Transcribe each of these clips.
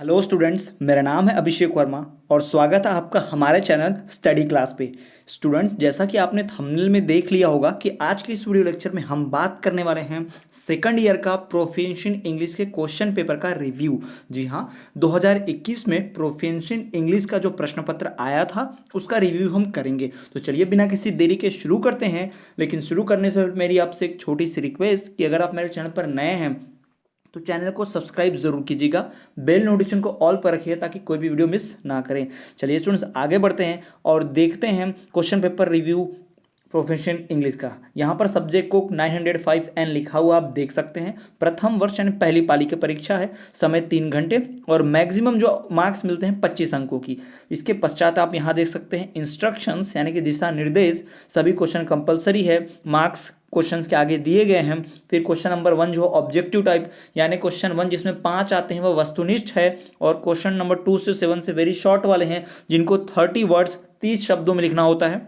Hello students, मेरा नाम है अभिषेक वर्मा और स्वागत है आपका हमारे चैनल स्टडी क्लास पे। स्टूडेंट्स, जैसा कि आपने थंबनेल में देख लिया होगा कि आज के इस वीडियो लेक्चर में हम बात करने वाले हैं सेकंड ईयर का प्रोफिशिएंट इंग्लिश के क्वेश्चन पेपर का रिव्यू। जी हाँ, 2021 में प्रोफिशिएंट इंग्लिश का जो प्रश्न पत्र आया था उसका रिव्यू हम करेंगे। तो चलिए बिना किसी देरी के शुरू करते हैं। लेकिन शुरू करने से मेरी आपसे एक छोटी सी रिक्वेस्ट कि अगर आप मेरे चैनल पर नए हैं तो चैनल को सब्सक्राइब जरूर कीजिएगा, बेल नोटिफिकेशन को ऑल पर रखिए ताकि कोई भी वीडियो मिस ना करें। चलिए स्टूडेंट्स, आगे बढ़ते हैं और देखते हैं question paper review proficient English का। यहाँ पर सब्जेक्ट को 905N लिखा हुआ आप देख सकते हैं। प्रथम वर्ष यानी पहली पाली की परीक्षा है, समय 3 घंटे और मैक्सिमम जो मार्क्स मिलते हैं 25 अंकों की। इसके पश्चात आप यहाँ देख सकते हैं इंस्ट्रक्शंस यानी कि दिशा निर्देश। सभी क्वेश्चन कंपलसरी है, मार्क्स क्वेश्चंस के आगे दिए गए हैं। फिर क्वेश्चन नंबर 1 जो ऑब्जेक्टिव टाइप यानी क्वेश्चन 1 जिसमें 5 आते हैं वह वस्तुनिष्ठ है, और क्वेश्चन नंबर 2 से 7 से वेरी शॉर्ट वाले हैं जिनको 30 वर्ड्स 30 शब्दों में लिखना होता है।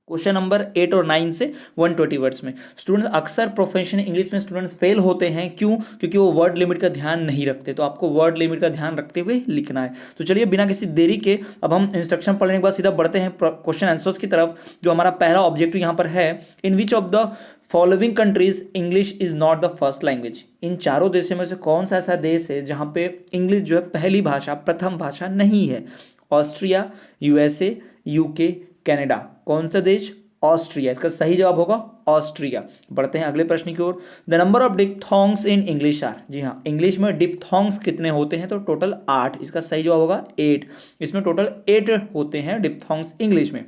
क्वेश्चन नंबर 8 और 9 से 120 वर्ड्स में। स्टूडेंट्स, अक्सर प्रोफेशनल इंग्लिश में स्टूडेंट्स फेल होते हैं। क्यों? क्योंकि वो वर्ड लिमिट का ध्यान नहीं रखते। तो आपको वर्ड लिमिट का ध्यान रखते हुए लिखना है। तो चलिए बिना किसी देरी के अब हम इंस्ट्रक्शन पढ़ने के बाद सीधा बढ़ते हैं क्वेश्चन आंसर्स की तरफ। जो हमारा पहला ऑब्जेक्टिव यहाँ पर है, in which of the following countries English is not the first language. इन चारों देशों में से कौन सा ऐसा देश है जहाँ पे इंग्लिश जो है पहली भाषा, प्रथम भाषा नहीं है? Austria, USA, UK, Canada. कौन सा देश? ऑस्ट्रिया। इसका सही जवाब होगा ऑस्ट्रिया। बढ़ते हैं अगले प्रश्न की ओर। The number of diphthongs in English are. जी हाँ, इंग्लिश में डिप्थोंग्स कितने होते हैं? तो टोटल 8। इसका सही जवाब होगा 8। इसमें टोटल 8 होते हैं डिप्थोंग्स इंग्लिश में।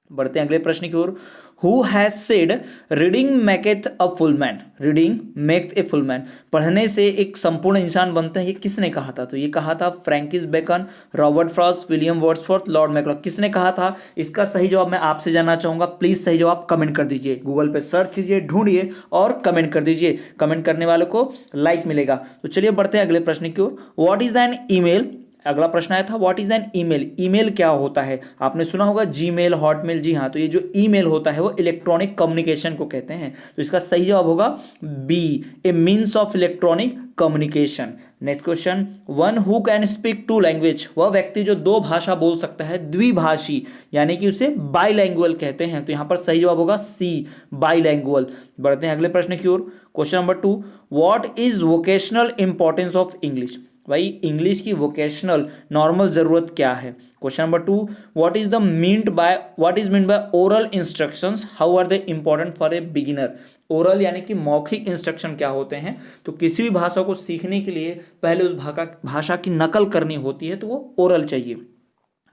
बढ़ते हैं अगले प्रश्न की ओर। Who has said reading maketh a full man? Reading maketh a full man. पढ़ने से एक संपूर्ण इंसान बनता है, ये किसने कहा था? तो ये कहा था Francis Bacon, Robert Frost, William Wordsworth, Lord Macaulay. किसने कहा था? इसका सही जवाब मैं आपसे जानना चाहूंगा। प्लीज सही जवाब कमेंट कर दीजिए, गूगल पे सर्च कीजिए, ढूंढिए और कमेंट कर दीजिए। कमेंट करने वालों को लाइक मिलेगा। तो चलिए बढ़ते हैं अगले प्रश्न की ओर। What is an email? अगला प्रश्न आया था what is an email. Email क्या होता है? आपने सुना होगा जीमेल, हॉटमेल। जी हाँ, तो ये जो ईमेल होता है वो इलेक्ट्रॉनिक कम्युनिकेशन को कहते हैं। तो इसका सही जवाब होगा B, a means of electronic communication. Next question. One who can speak 2 language. वह व्यक्ति जो 2 भाषा बोल सकता है, द्विभाषी, यानी कि उसे बाइलैंग्युअल कहते हैं। तो यहां पर सही जवाब होगा सी, बाइलैंग्युअल। बढ़ते हैं अगले प्रश्न की ओर। Question number 2। What is vocational importance of English. भाई, इंग्लिश की वोकेशनल नॉर्मल जरूरत क्या है? Question number 2। What is meant by oral instructions, how are they important for a beginner. Oral यानी कि मौखिक इंस्ट्रक्शन क्या होते हैं? तो किसी भी भाषा को सीखने के लिए पहले उस भाषा की नकल करनी होती है, तो वो ओरल चाहिए।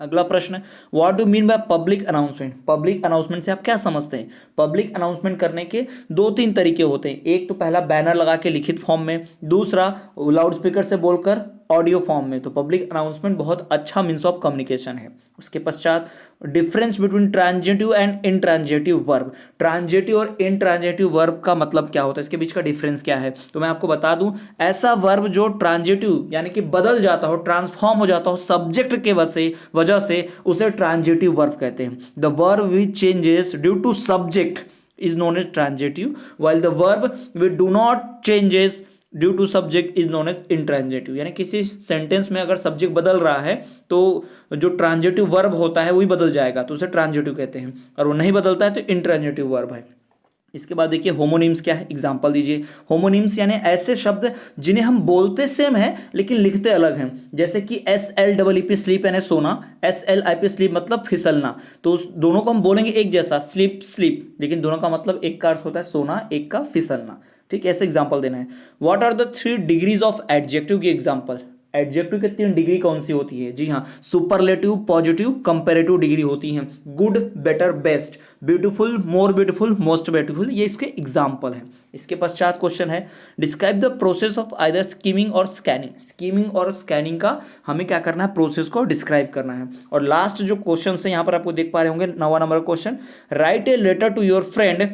अगला प्रश्न। What do mean by public announcement. Public announcement से आप क्या समझते हैं? पब्लिक अनाउंसमेंट करने के 2-3 तरीके होते हैं। एक तो पहला बैनर लगा के लिखित फॉर्म में, दूसरा लाउड स्पीकर से बोलकर ऑडियो फॉर्म में। तो पब्लिक अनाउंसमेंट बहुत अच्छा मीन्स ऑफ कम्युनिकेशन है। उसके पश्चात difference between transitive and intransitive verb. Transitive और इंट्रांजिटिव वर्ब का मतलब क्या होता है, इसके बीच का डिफरेंस क्या है? तो मैं आपको बता दूं, ऐसा वर्ब जो ट्रांजिटिव यानी कि बदल जाता हो, ट्रांसफॉर्म हो जाता हो सब्जेक्ट के वजह से, उसे ट्रांजिटिव वर्ब कहते हैं। The verb which changes due to subject is known as transitive, while the verb which do not changes due to subject is known as intransitive. यानी किसी सेंटेंस में अगर सब्जेक्ट बदल रहा है तो जो ट्रांजिटिव वर्ब होता है वही बदल जाएगा, तो उसे ट्रांजिटिव कहते हैं, और वो नहीं बदलता है तो इंट्रांजिटिव वर्ब है। इसके बाद देखिए होमोनिम्स क्या है, एग्जांपल दीजिए। होमोनिम्स यानी ऐसे शब्द जिन्हें हम बोलते सेम है लेकिन लिखते अलग हैं। जैसे कि SLEEP स्लीप यानी सोना, SLIP स्लीप मतलब फिसलना। तो उस दोनों को हम बोलेंगे एक जैसा, स्लीप स्लीप, लेकिन दोनों का मतलब एक का अर्थ होता है सोना, एक का फिसलना। ठीक, ऐसे एग्जाम्पल देना है। What are the 3 degrees of adjective की एग्जाम्पल। एडजेक्टिव के 3 डिग्री कौन सी होती है? जी हाँ, सुपरलेटिव, पॉजिटिव, कंपैरेटिव डिग्री होती हैं। Good, better, best, beautiful, more beautiful, most beautiful, ये इसके एग्जाम्पल हैं। इसके पश्चात क्वेश्चन है describe the process of either skimming और स्कैनिंग। स्कीमिंग और स्कैनिंग का हमें क्या करना है? प्रोसेस को डिस्क्राइब करना है। और लास्ट जो क्वेश्चन है यहाँ पर आपको देख पा रहे होंगे, 9वां number question. Write a letter to your friend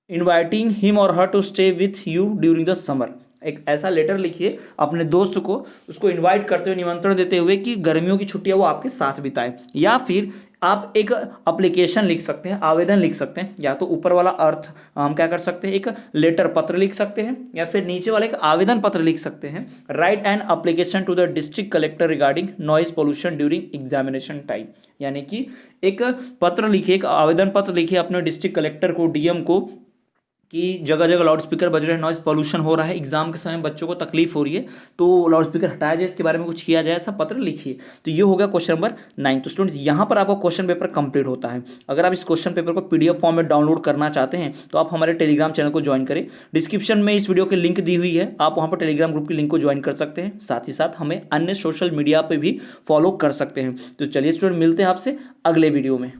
inviting him और her to stay with you during the summer. एक ऐसा लेटर लिखिए अपने दोस्त को, उसको इन्वाइट करते हुए, निमंत्रण देते हुए कि गर्मियों की छुट्टियां वो आपके साथ बिताए, या फिर आप एक अप्लीकेशन लिख सकते हैं, आवेदन लिख सकते हैं, या तो ऊपर वाला अर्थ हम क्या कर सकते हैं, एक लेटर पत्र लिख सकते हैं, या फिर नीचे वाला एक आवेदन पत्र लिख सकते हैं। Write an application to the district collector regarding noise pollution during examination time, यानी कि एक पत्र लिखिए, एक आवेदन पत्र लिखिए अपने डिस्ट्रिक्ट कलेक्टर को, डीएम को, कि जगह जगह लाउड स्पीकर बज रहे हैं, नॉइज पोल्यूशन हो रहा है, एग्जाम के समय बच्चों को तकलीफ हो रही है, तो लाउड स्पीकर हटाया जाए, इसके बारे में कुछ किया जाए, ऐसा पत्र लिखिए। तो ये हो गया क्वेश्चन नंबर 9। तो स्टूडेंट्स यहाँ पर आपका क्वेश्चन पेपर कंप्लीट होता है। अगर आप इस क्वेश्चन पेपर को पीडीएफ फॉर्म में डाउनलोड करना चाहते हैं तो आप हमारे टेलीग्राम चैनल को ज्वाइन करें। डिस्क्रिप्शन में इस वीडियो की लिंक दी हुई है, आप वहाँ पर टेलीग्राम ग्रुप की लिंक को ज्वाइन कर सकते हैं। साथ ही साथ हमें अन्य सोशल मीडिया पर भी फॉलो कर सकते हैं। तो चलिए स्टूडेंट, मिलते हैं आपसे अगले वीडियो में।